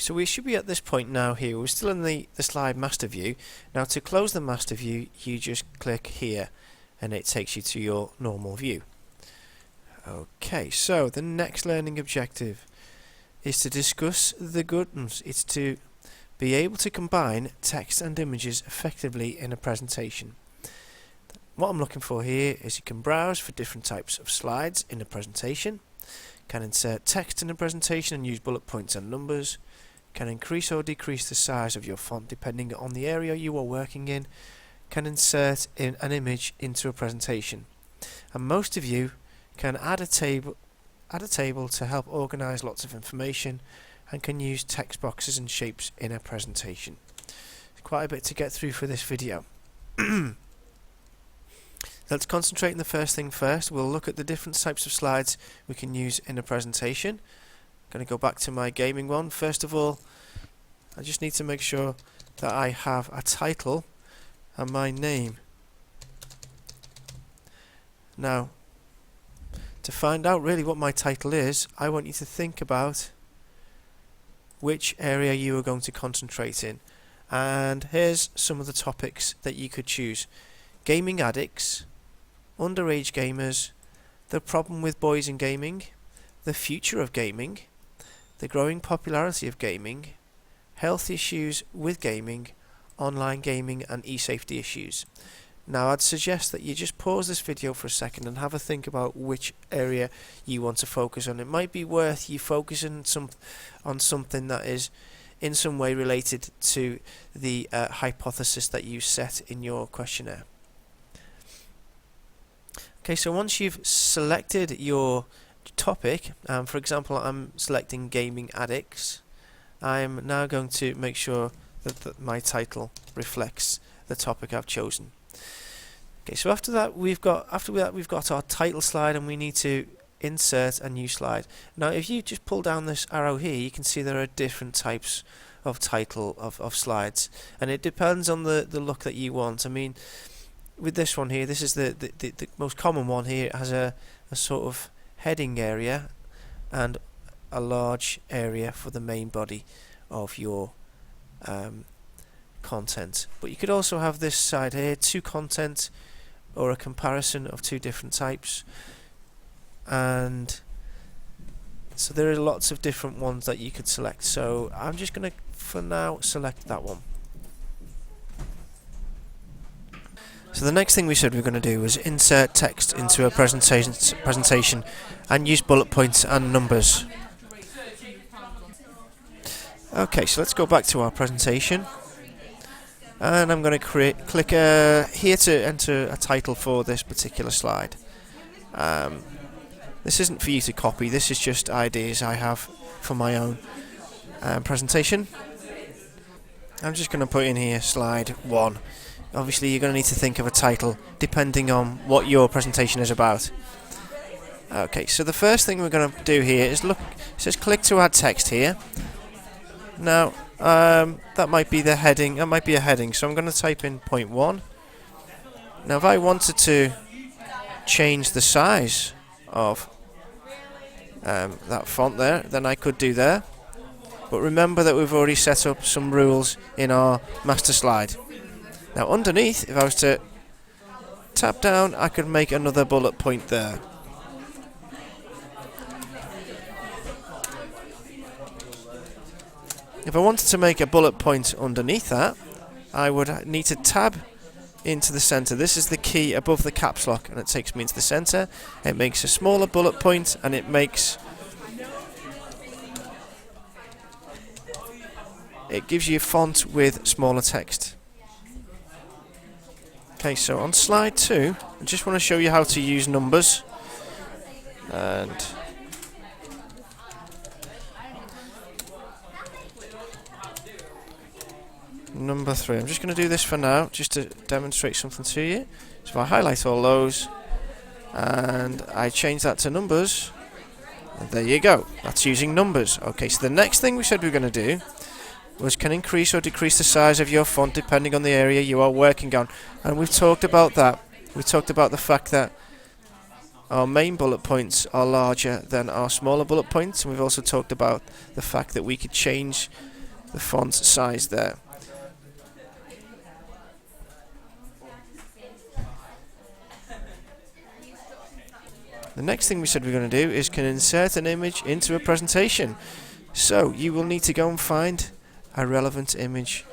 So we should be at this point now here. We're still in the slide master view. Now to close the master view, you just click here and it takes you to your normal view. Okay, so the next learning objective is to discuss the goods. It's to be able to combine text and images effectively in a presentation. What I'm looking for here is you can browse for different types of slides in a presentation, can insert text in a presentation and use bullet points and numbers, can increase or decrease the size of your font depending on the area you are working in, can insert in an image into a presentation, and most of you can add a table to help organize lots of information, and can use text boxes and shapes in a presentation. It's quite a bit to get through for this video. Let's concentrate on the first thing first. We'll look at the different types of slides we can use in a presentation. I'm going to go back to my gaming one. First of all, I just need to make sure that I have a title and my name. Now, to find out really what my title is, I want you to think about which area you are going to concentrate in. And here's some of the topics that you could choose: gaming addicts, underage gamers, the problem with boys in gaming, the future of gaming, the growing popularity of gaming, health issues with gaming, online gaming and e-safety issues. Now I'd suggest that you just pause this video for a second and have a think about which area you want to focus on. It might be worth you focusing on something that is in some way related to the hypothesis that you set in your questionnaire. Okay, so once you've selected your topic, for example I'm selecting gaming addicts, I'm now going to make sure that my title reflects the topic I've chosen. Okay, so after that we've got our title slide, and we need to insert a new slide. Now if you just pull down this arrow here, you can see there are different types of title of slides, and it depends on the look that you want. I mean, with this one here, this is the most common one here. It has a sort of heading area and a large area for the main body of your content. But you could also have this side here, to content, or a comparison of two different types, and so there are lots of different ones that you could select. So I'm just going to for now select that one. So the next thing we said we were going to do was insert text into a presentation and use bullet points and numbers. Okay, so let's go back to our presentation, and I'm going to click here to enter a title for this particular slide. This isn't for you to copy, this is just ideas I have for my own presentation. I'm just going to put in here slide 1. Obviously you're going to need to think of a title depending on what your presentation is about. Okay, so the first thing we're going to do here is look, it says click to add text here. Now that might be the heading, that might be a heading, so I'm going to type in point 1. Now if I wanted to change the size of that font there, then I could do there. But remember that we've already set up some rules in our master slide. Now underneath, if I was to tap down, I could make another bullet point there. If I wanted to make a bullet point underneath that, I would need to tab into the center. This is the key above the caps lock, and it takes me into the center. It makes a smaller bullet point, and it gives you a font with smaller text. Okay, so on slide 2, I just want to show you how to use numbers. And number 3. I'm just going to do this for now, just to demonstrate something to you. So if I highlight all those, and I change that to numbers, and there you go. That's using numbers. Okay, so the next thing we said we were going to do was can increase or decrease the size of your font depending on the area you are working on. And we've talked about that. We talked about the fact that our main bullet points are larger than our smaller bullet points, and we've also talked about the fact that we could change the font size there. The next thing we said we're going to do is can insert an image into a presentation. So you will need to go and find a relevant image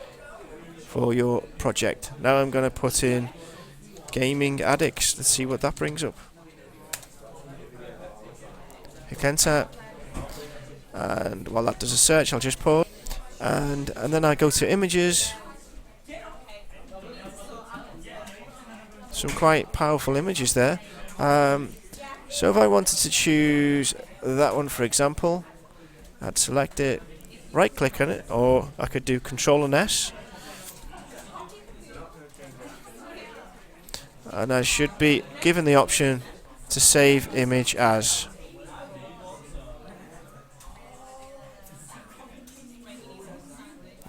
for your project. Now I'm going to put in Gaming Addicts. Let's see what that brings up. Hit enter, and while that does a search, I'll just pause, and then I go to images. Some quite powerful images there. So if I wanted to choose that one, for example, I'd select it, right click on it, or I could do Control and S, and I should be given the option to save image as.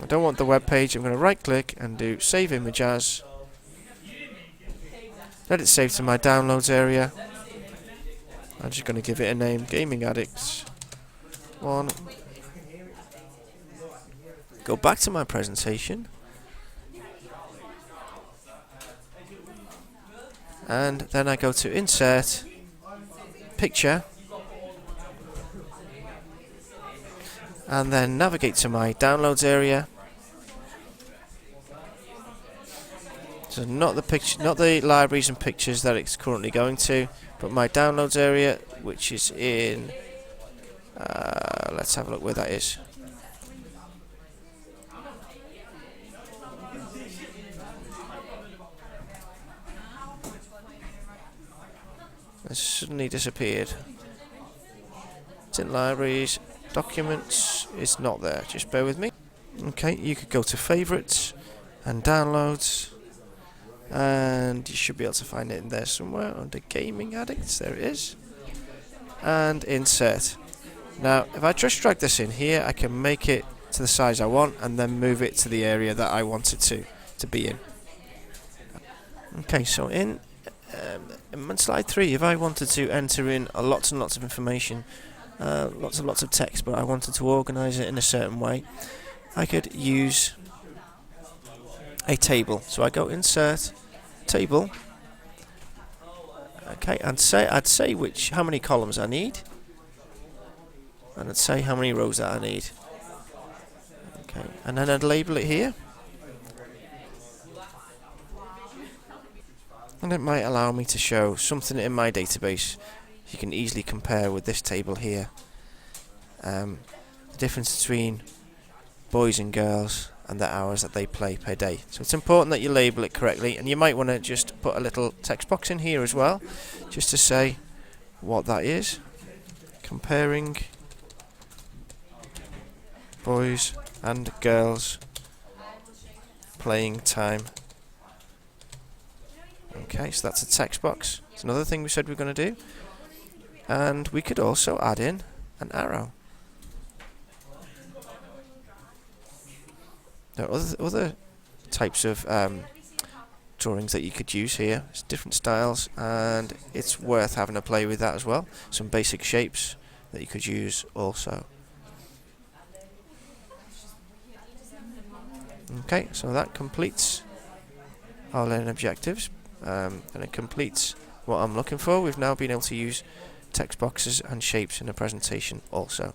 I don't want the web page. I'm going to right click and do save image as. Let it save to my downloads area. I'm just going to give it a name, Gaming Addicts 1. Go back to my presentation, and then I go to Insert, Picture, and then navigate to my downloads area. So not the libraries and pictures that it's currently going to, but my downloads area, which is in, let's have a look where that is. It suddenly disappeared. It's in libraries, documents, it's not there, just bear with me. Okay, you could go to favorites and downloads, and you should be able to find it in there somewhere under Gaming Addicts. There it is, and insert. Now if I just drag this in here, I can make it to the size I want and then move it to the area that I want it to be in. Okay, so in slide 3, if I wanted to enter in lots and lots of information, lots of text, but I wanted to organise it in a certain way, I could use a table. So I go insert table, okay, and I'd say how many columns I need, and I'd say how many rows that I need. Okay, and then I'd label it here, and it might allow me to show something in my database you can easily compare with this table here. The difference between boys and girls and the hours that they play per day. So it's important that you label it correctly, and you might want to just put a little text box in here as well, just to say what that is. Comparing boys and girls playing time. Okay, so that's a text box. It's another thing we said we were going to do. And we could also add in an arrow. There are other types of drawings that you could use here. It's different styles, and it's worth having a play with that as well. Some basic shapes that you could use also. Okay, so that completes our learning objectives, and it completes what I'm looking for. We've now been able to use text boxes and shapes in a presentation also.